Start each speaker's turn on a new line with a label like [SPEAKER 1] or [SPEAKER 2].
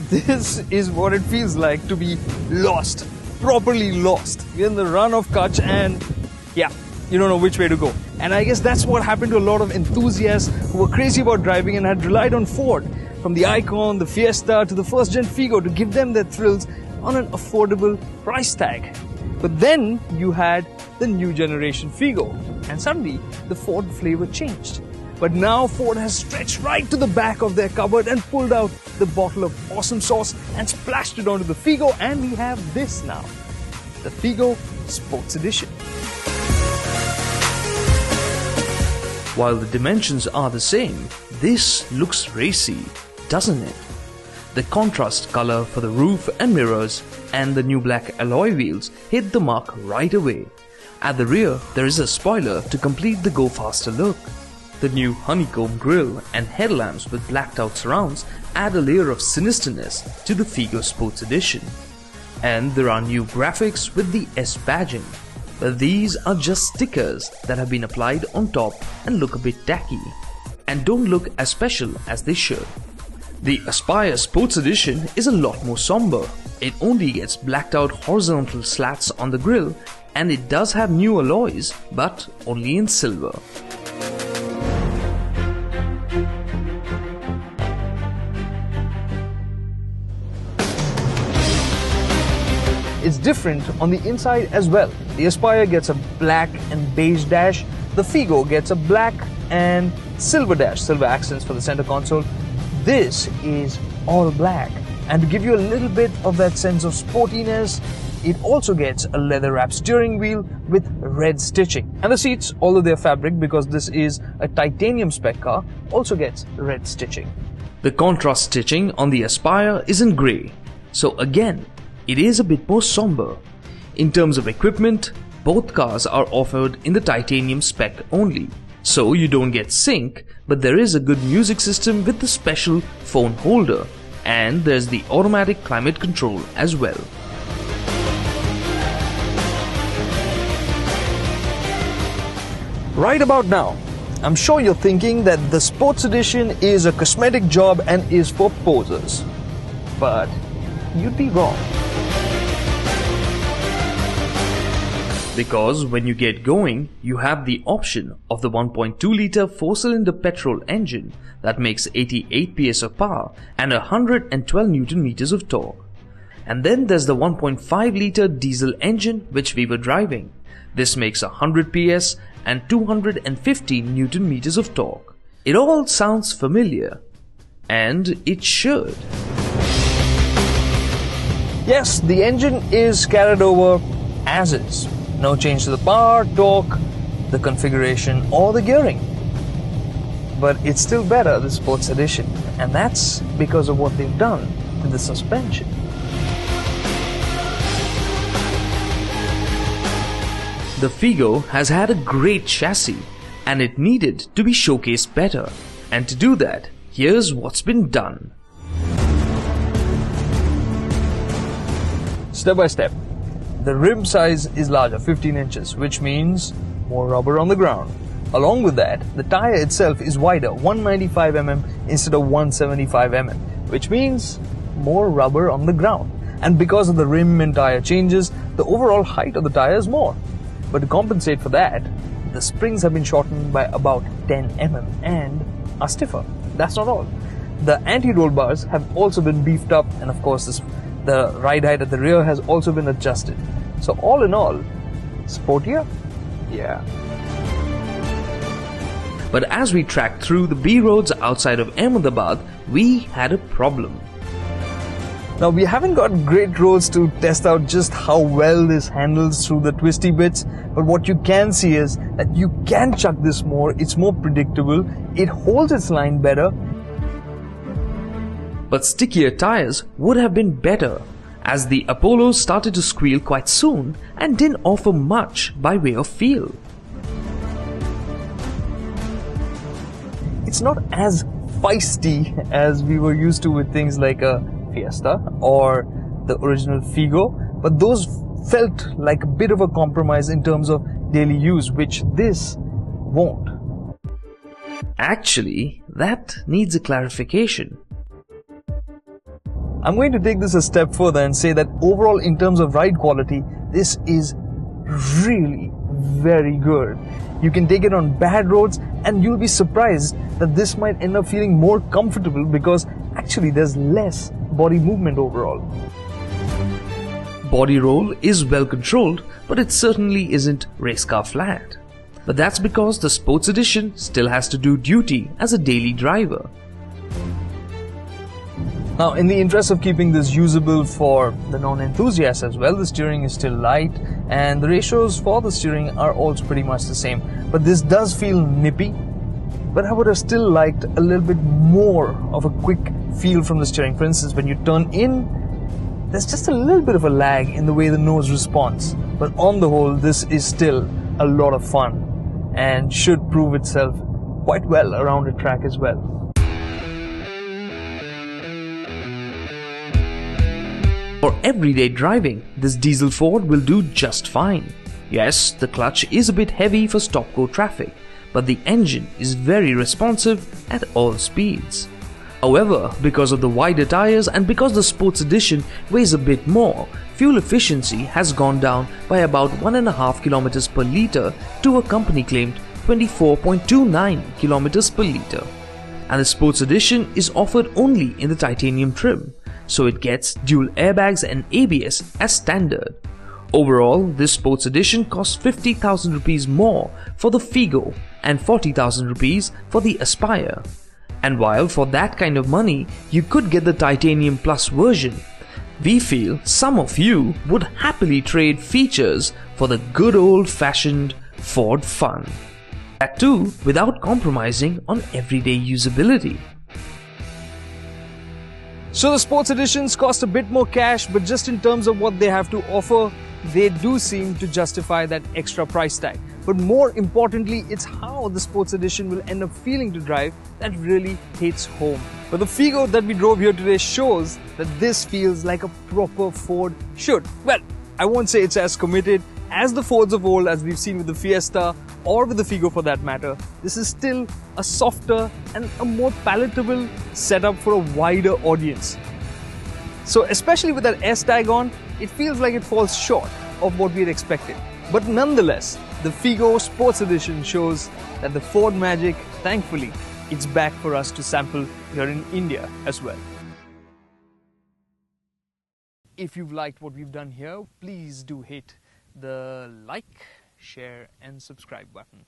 [SPEAKER 1] This is what it feels like to be lost, properly lost. You're in the run of Kutch and yeah, you don't know which way to go. And I guess that's what happened to a lot of enthusiasts who were crazy about driving and had relied on Ford, from the Icon, the Fiesta to the first gen Figo, to give them their thrills on an affordable price tag. But then you had the new generation Figo, and suddenly the Ford flavor changed. But now Ford has stretched right to the back of their cupboard and pulled out the bottle of awesome sauce and splashed it onto the Figo, and we have this now, the Figo Sports Edition. While the dimensions are the same, this looks racy, doesn't it? The contrast color for the roof and mirrors and the new black alloy wheels hit the mark right away. At the rear, there is a spoiler to complete the go faster look. The new honeycomb grille and headlamps with blacked out surrounds add a layer of sinisterness to the Figo Sports Edition. And there are new graphics with the S badging. But these are just stickers that have been applied on top and look a bit tacky, and don't look as special as they should. The Aspire Sports Edition is a lot more somber. It only gets blacked out horizontal slats on the grille, and it does have new alloys, but only in silver. It's different on the inside as well. The Aspire gets a black and beige dash. The Figo gets a black and silver dash, silver accents for the center console. This is all black. And to give you a little bit of that sense of sportiness, it also gets a leather wrapped steering wheel with red stitching. And the seats, although they're fabric because this is a titanium spec car, also gets red stitching. The contrast stitching on the Aspire is in grey. So again, it is a bit more somber. In terms of equipment, both cars are offered in the titanium spec only. So you don't get sync, but there is a good music system with the special phone holder, and there's the automatic climate control as well. Right about now, I'm sure you're thinking that the Sports Edition is a cosmetic job and is for posers. But you'd be wrong. Because when you get going, you have the option of the 1.2 litre 4-cylinder petrol engine that makes 88 PS of power and 112 Newton meters of torque. And then there's the 1.5 litre diesel engine which we were driving. This makes 100 PS and 215 Newton meters of torque. It all sounds familiar, and it should. Yes, the engine is carried over as is. No change to the power, torque, the configuration or the gearing. But it's still better, the Sports Edition, and that's because of what they've done to the suspension. The Figo has had a great chassis, and it needed to be showcased better. And to do that, here's what's been done. Step by step. The rim size is larger, 15 inches, which means more rubber on the ground. Along with that, the tire itself is wider, 195 mm instead of 175 mm, which means more rubber on the ground. And because of the rim and tire changes, the overall height of the tire is more. But to compensate for that, the springs have been shortened by about 10 mm and are stiffer. That's not all. The anti-roll bars have also been beefed up, and of course the ride height at the rear has also been adjusted. So all in all, sportier? Yeah. But as we tracked through the B roads outside of Ahmedabad, we had a problem. Now we haven't got great roads to test out just how well this handles through the twisty bits, but what you can see is that you can chuck this more, it's more predictable, it holds its line better. But stickier tires would have been better, as the Apollos started to squeal quite soon and didn't offer much by way of feel. It's not as feisty as we were used to with things like a Fiesta or the original Figo, but those felt like a bit of a compromise in terms of daily use, which this won't. Actually, that needs a clarification.
[SPEAKER 2] I'm going to take this a step further and say that overall, in terms of ride quality, this is really very good. You can take it on bad roads and you'll be surprised that this might end up feeling more comfortable because actually there's less body movement overall.
[SPEAKER 1] Body roll is well controlled, but it certainly isn't race car flat. But that's because the Sports Edition still has to do duty as a daily driver.
[SPEAKER 2] Now, in the interest of keeping this usable for the non-enthusiasts as well, the steering is still light and the ratios for the steering are also pretty much the same. But this does feel nippy, but I would have still liked a little bit more of a quick feel from the steering. For instance, when you turn in, there's just a little bit of a lag in the way the nose responds. But on the whole, this is still a lot of fun and should prove itself quite well around a track as well.
[SPEAKER 1] For everyday driving, this diesel Ford will do just fine. Yes, the clutch is a bit heavy for stop-go traffic, but the engine is very responsive at all speeds. However, because of the wider tyres and because the Sports Edition weighs a bit more, fuel efficiency has gone down by about 1.5 km per litre to a company-claimed 24.29 km per litre. And the Sports Edition is offered only in the titanium trim, so it gets dual airbags and ABS as standard. Overall, this Sports Edition costs 50,000 rupees more for the Figo and 40,000 rupees for the Aspire. And while for that kind of money you could get the Titanium Plus version, we feel some of you would happily trade features for the good old-fashioned Ford fun. That too without compromising on everyday usability.
[SPEAKER 2] So the Sports Editions cost a bit more cash, but just in terms of what they have to offer, they do seem to justify that extra price tag. But more importantly, it's how the Sports Edition will end up feeling to drive that really hits home. But the Figo that we drove here today shows that this feels like a proper Ford should. Well, I won't say it's as committed as the Fords of old, as we've seen with the Fiesta or with the Figo for that matter. This is still a softer and a more palatable setup for a wider audience. So especially with that S tag on, it feels like it falls short of what we had expected. But nonetheless, the Figo Sports Edition shows that the Ford magic, thankfully, it's back for us to sample here in India as well. If you've liked what we've done here, please do hit the like, share and subscribe button.